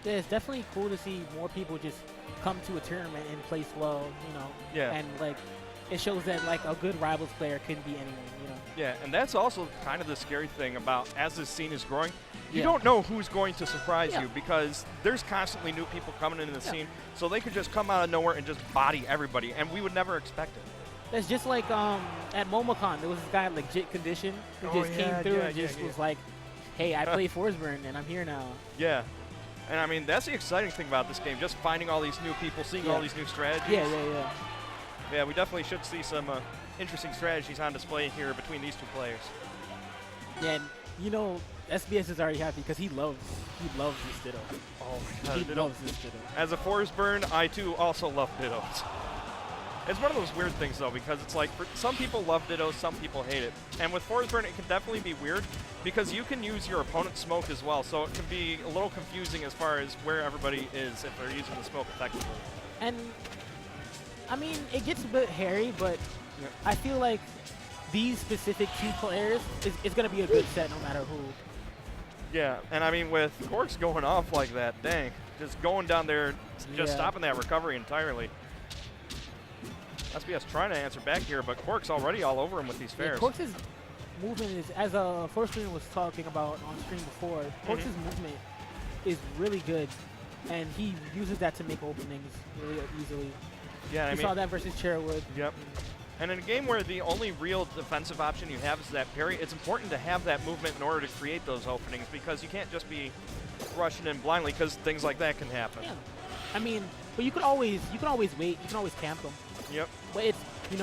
Yeah, it's definitely cool to see more people just come to a tournament and place well, Yeah. and like it shows that like a good rivals player can be anyone. Yeah, and that's also kind of the scary thing about as this scene is growing. You Yeah. don't know who's going to surprise Yeah. you because there's constantly new people coming into the Yeah. scene, so they could just come out of nowhere and just body everybody, and we would never expect it. It's just like at MomoCon, there was this guy legit condition who Oh, just yeah, came through yeah, and yeah, just yeah. was like, "Hey, I play Forsburn and I'm here now." Yeah, and I mean that's the exciting thing about this game, just finding all these new people, seeing all Yeah. these new strategies. Yeah. Yeah, we definitely should see some interesting strategies on display here between these two players. Yeah, and SBS is already happy because he loves this Ditto. Oh my God, He Ditto. loves this Ditto. As a Forsburn, I too also love Dittos. It's one of those weird things though, because it's like some people love Dittos, some people hate it. And with Forsburn, it can definitely be weird because you can use your opponent's smoke as well, so it can be a little confusing as far as where everybody is if they're using the smoke effectively. And I mean, it gets a bit hairy, but Yeah. I feel like these specific two players is going to be a good set no matter who. Yeah, and I mean with Corkxx going off like that, dang, just going down there, just Yeah. stopping that recovery entirely. SBS trying to answer back here, but Corkxx already all over him with these Yeah, fares. Corkxx's movement is, as Forsburn was talking about on stream before, Corkxx's movement is really good, and he uses that to make openings really easily. Yeah, I We mean, saw that versus Chairwood. Yep. And in a game where the only real defensive option you have is that parry, it's important to have that movement in order to create those openings because you can't just be rushing in blindly because things like that can happen. Yeah. I mean, but you can always wait. You can always camp them. Yep. But it's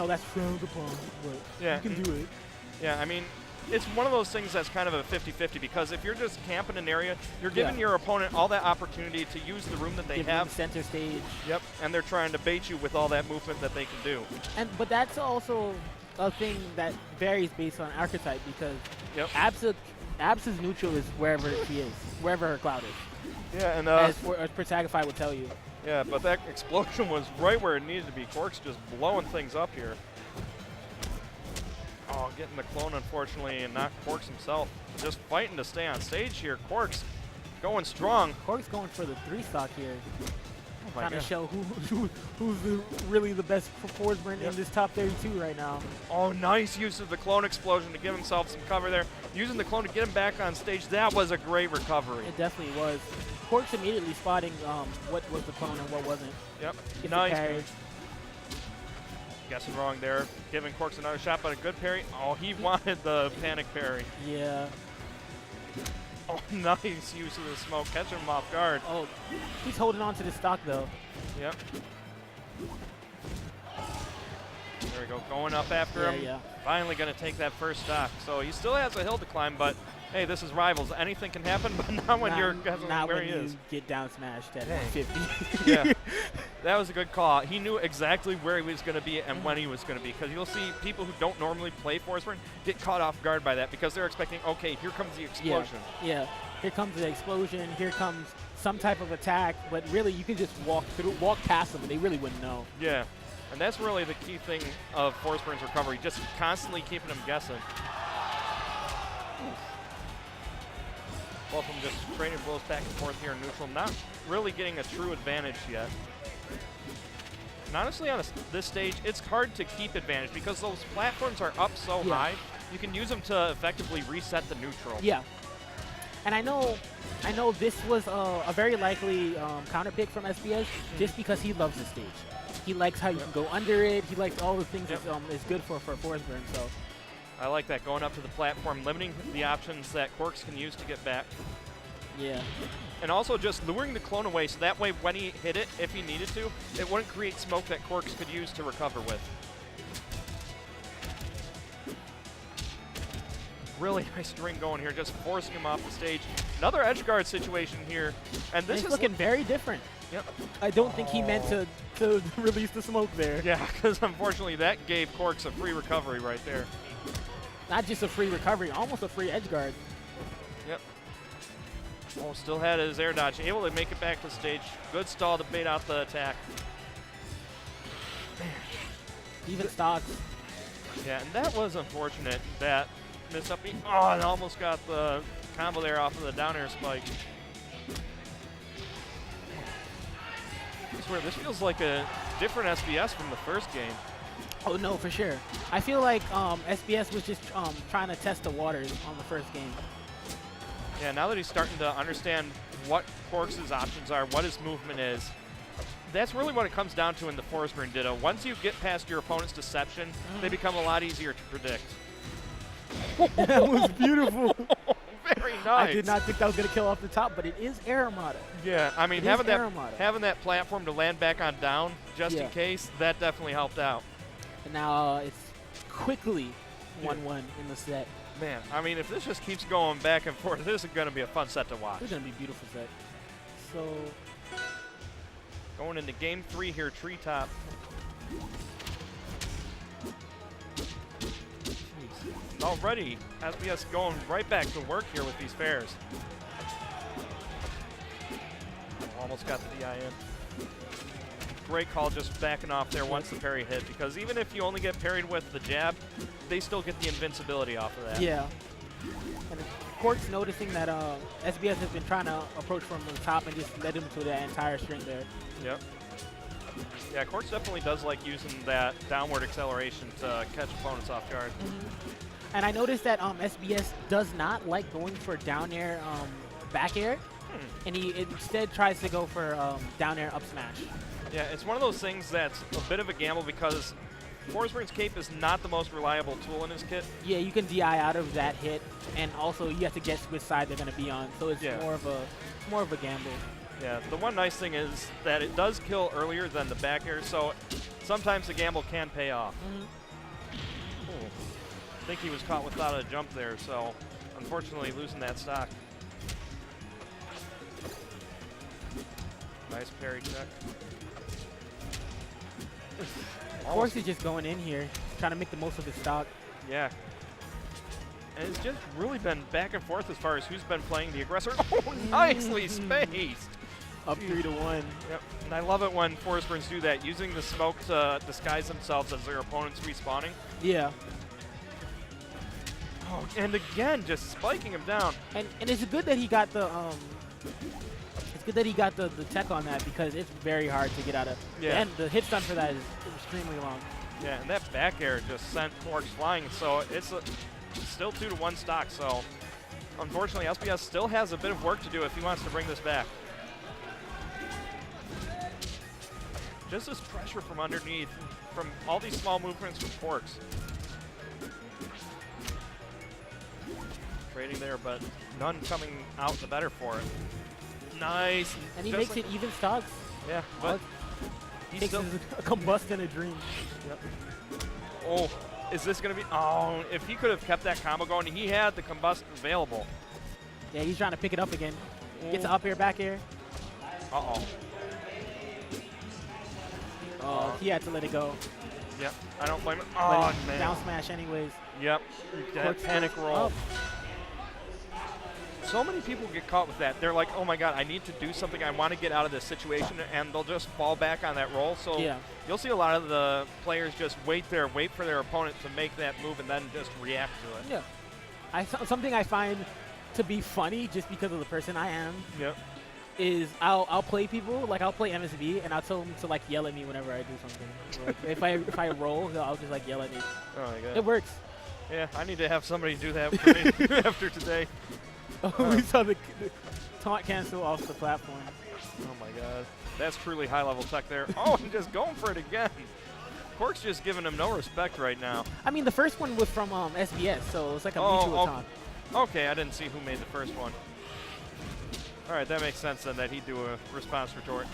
that's frowned upon. But Yeah. you can do it. Yeah, I mean, it's one of those things that's kind of a 50-50 because if you're just camping an area, you're giving Yeah. your opponent all that opportunity to use the room that they Give them have. center stage. Yep. And they're trying to bait you with all that movement that they can do. But that's also a thing that varies based on archetype because Yep. Absa's neutral is wherever she is, wherever her cloud is. Yeah, and As Protagonify would tell you. yeah, but that explosion was right where it needed to be. Corkxx just blowing things up here. Oh, getting the clone, unfortunately, and not Corkxx himself. Just fighting to stay on stage here. Corkxx going strong. Corkxx going for the 3-stock here. Oh my Trying to God. show who's really the best Forsburn Yep. in this top 32 right now. Oh, nice use of the clone explosion to give himself some cover there. Using the clone to get him back on stage. That was a great recovery. It definitely was. Corkxx immediately spotting what was the clone and what wasn't. Yep. Gets the Nice. parry. Guessing wrong there. Giving Corkxx another shot, but a good parry. Oh, he wanted the panic parry. Yeah. Oh, nice use of the smoke. Catching him off guard. Oh, he's holding on to the stock though. Yep. There we go. Going up after him. Yeah. Finally going to take that first stock. So he still has a hill to climb, but hey, this is Rivals. Anything can happen, but not when you're guessing not where when he you is. get down smashed at Dang. 150. Yeah. That was a good call. He knew exactly where he was going to be and when he was going to be, because you'll see people who don't normally play Forsburn get caught off guard by that because they're expecting, okay, here comes the explosion. Yeah. Here comes the explosion. Here comes some type of attack. But really, you can just walk past them, and they really wouldn't know. Yeah. And that's really the key thing of Forsburn's recovery, just constantly keeping them guessing. Both of them just trading blows back and forth here in neutral, not really getting a true advantage yet. And honestly, on this stage, it's hard to keep advantage because those platforms are up so Yeah. high. You can use them to effectively reset the neutral. Yeah. And I know this was a very likely counter pick from SBS just because he loves the stage. He likes how you can go under it. He likes all the things that is good for Forsburn. So I like that, going up to the platform, limiting the options that Corkxx can use to get back. yeah. And also just luring the clone away so that way when he hit it, if he needed to, it wouldn't create smoke that Corkxx could use to recover with. Really nice string going here, just forcing him off the stage. Another edge guard situation here. And this It's is looking very different. Yep. I don't think he meant to release the smoke there. Yeah, because unfortunately that gave Corkxx a free recovery right there. Not just a free recovery, almost a free edge guard. Yep. Oh, still had his air dodge. Able to make it back to the stage. Good stall to bait out the attack. Even stocks. Yeah, and that was unfortunate, that miss up. Oh, and almost got the combo there off of the down air spike. swear, this feels like a different SBS from the first game. Oh no, for sure. I feel like SBS was just trying to test the waters on the first game. Yeah, now that he's starting to understand what Corkxx's options are, what his movement is, that's really what it comes down to in the Forsburn Ditto. Once you get past your opponent's deception, they become a lot easier to predict. That was beautiful. Very nice. I did not think that was going to kill off the top, but it is Aramata. Yeah, I mean, having that platform to land back on down, just in case, that definitely helped out. And now it's quickly 1-1 in the set. Man, I mean, if this just keeps going back and forth, this is going to be a fun set to watch. It's going to be a beautiful set. So, going into game 3 here, Treetop. Already, SBS going right back to work here with these fairs. Almost got the DI in. Great call just backing off there once the parry hit, because even if you only get parried with the jab, they still get the invincibility off of that. Yeah. And Corkxx noticing that SBS has been trying to approach from the top and just led him to that entire string there. Yep. Yeah, Corkxx definitely does like using that downward acceleration to catch opponents off guard. And I noticed that SBS does not like going for down air back air, and he instead tries to go for down air up smash. Yeah, it's one of those things that's a bit of a gamble because Forsburn's cape is not the most reliable tool in his kit. Yeah, you can DI out of that hit, and also you have to guess which side they're going to be on, so it's more of a gamble. Yeah, the one nice thing is that it does kill earlier than the back air, so sometimes the gamble can pay off. I think he was caught without a jump there, so unfortunately losing that stock. Nice parry check. Corkxx is just going in here, trying to make the most of his stock. Yeah. And it's just really been back and forth as far as who's been playing the aggressor. Oh, nicely spaced! Up 3-1. Yep. And I love it when Forsburns do that, using the smoke to disguise themselves as their opponents respawning. Yeah. Oh, and again, just spiking him down. And it's good that he got the the tech on that, because it's very hard to get out of. Yeah. And the hit stun for that is extremely long. Yeah, and that back air just sent Corkxx flying, so it's still 2-1 stock. So unfortunately, SBS still has a bit of work to do if he wants to bring this back. Just this pressure from underneath, from all these small movements from Corkxx. Trading there, but none coming out the better for it. Nice. And he makes it even stocks. Yeah, but he takes a combust in a dream. Yep. Oh, is this going to be... Oh, if he could have kept that combo going, he had the combust available. Yeah, he's trying to pick it up again. Gets an up air, back air. Uh-oh. Oh, he had to let it go. Yep, I don't blame him. Oh, man. Down smash anyways. Yep, that panic roll. Up. So many people get caught with that. They're like, oh my god, I need to do something. I want to get out of this situation, and they'll just fall back on that roll. So you'll see a lot of the players just wait for their opponent to make that move and then just react to it. Yeah. Something I find to be funny, just because of the person I am, is I'll play people, like I'll play MSV, and I'll tell them to like yell at me whenever I do something. Like, if I roll, I'll just like yell at me. Oh my god. It works. Yeah, I need to have somebody do that for me after today. Oh, we saw the taunt cancel off the platform. Oh my god. That's truly high-level tech there. Oh, and just going for it again. Corkxx just giving him no respect right now. I mean, the first one was from SBS, so it's like a mutual taunt. Okay, I didn't see who made the first one. All right, that makes sense then that he'd do a response retort.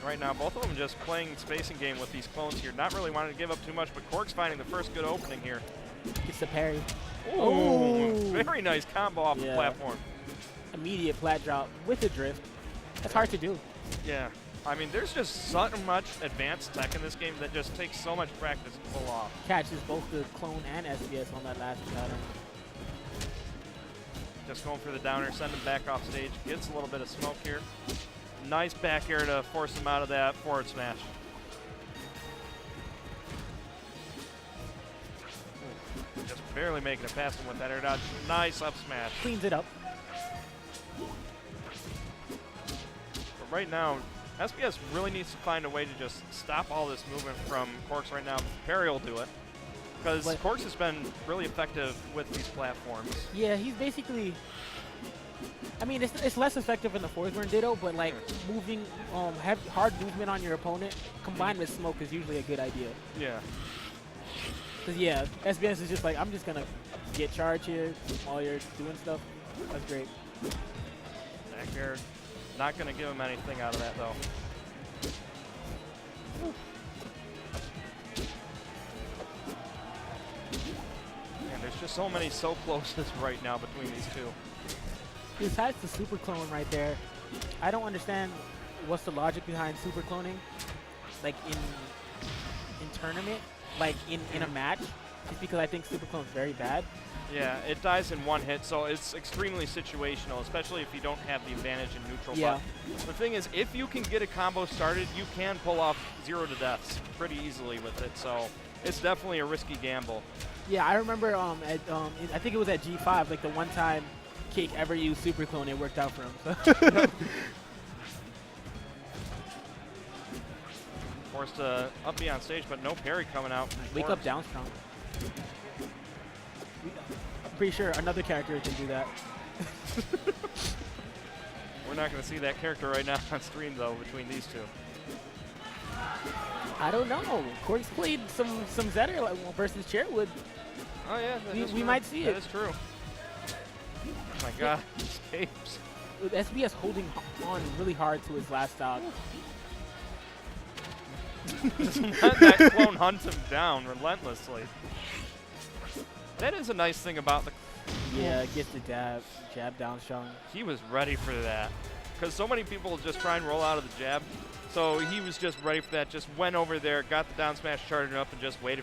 Right now, both of them just playing spacing game with these clones here. Not really wanting to give up too much, but Corkxx finding the first good opening here. Gets the parry. Oh, very nice combo off the platform. Immediate plat drop with a drift. That's hard to do. Yeah. I mean, there's just so much advanced tech in this game that just takes so much practice to pull off. Catches both the clone and SBS on that last pattern. Just going for the downer, send him back off stage. Gets a little bit of smoke here. Nice back air to force him out of that forward smash. Just barely making it past him with that air dodge. Nice up smash. Cleans it up. But right now, SBS really needs to find a way to just stop all this movement from Corkxx right now. Perry will do it. Because Corkxx has been really effective with these platforms. Yeah, he's basically... I mean, it's less effective in the Forsburn Ditto, but like moving, have hard movement on your opponent combined with smoke is usually a good idea. Yeah. Cause yeah, SBS is just like, I'm just gonna get charge here while you're doing stuff. That's great. Back air, not gonna give him anything out of that though. And there's just so many so closes right now between these two. Besides the super clone right there, I don't understand what's the logic behind super cloning, like in tournament, like in a match, just because I think super clone is very bad. Yeah, it dies in one hit, so it's extremely situational, especially if you don't have the advantage in neutral. Yeah. But the thing is, if you can get a combo started, you can pull off 0 to deaths pretty easily with it, so it's definitely a risky gamble. Yeah, I remember I think it was at G5, like the one time Cake ever used super clone, it worked out for him. So. Forced to up B on stage, but no parry coming out. Wake up down strong. I'm pretty sure another character can do that. We're not going to see that character right now on stream, though, between these two. I don't know. Corkxx played some Zetter versus Chairwood. Oh, yeah. We might see it. That is true. Oh, my God. Escapes. With SBS holding on really hard to his last stock. Just let that clone hunt him down relentlessly. That is a nice thing about the... Yeah, gets the jab down strong. He was ready for that. Because so many people just try and roll out of the jab. So he was just ready for that, just went over there, got the down smash, charged up, and just waited